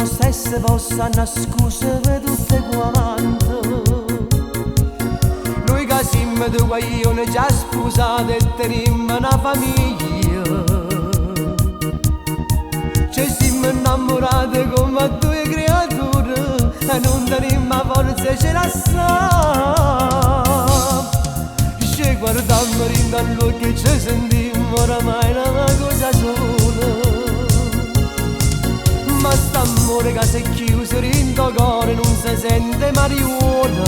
lo stesso possa nascondere per tutte quante. Noi che siamo due guaglioni già sposati e teniamo una famiglia, ci siamo innamorati come due creature e non teniamo forza ce la sa. Ci guardammo dall'occhio e ci sentimmo oramai una cosa sola. Ma st'amore che si è chiuso in tuo cuore non si sente marijuana,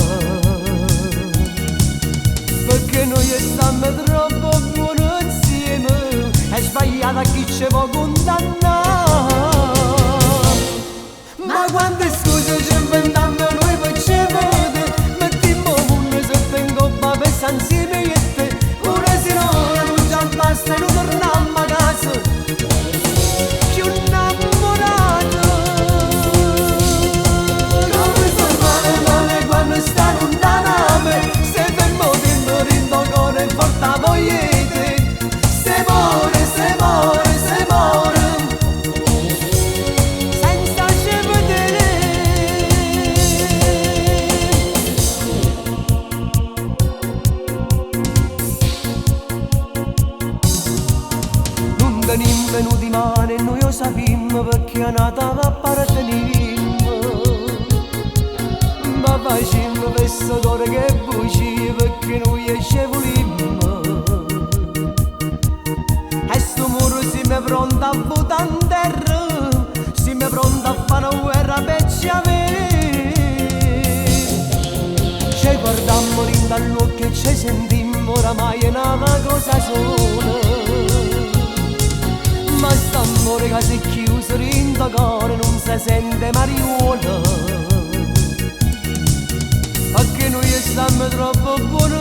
perché noi stiamo troppo buoni insieme, è sbagliata chi ci può condannare. Ma quante scuse ci inventiamo noi per ci vedere, mettiamo una sotto in coppa per stare insieme io e te, ora se no non ci basta e non torniamo a casa. Tenim venuti male e noi lo sappiamo perché a Natale apparteniamo, ma facciamo questo cuore che buci perché noi ci volimmo. E sto muro siamo pronti a buttare in terra, siamo pronti a fare una guerra per ci avere. Ci guardammo dall'occhio e ci sentimmo oramai è una cosa sola. Ma st'amore che si è chiuso in tuo cuore non si sente marijuana, perché noi stiamo troppo buoni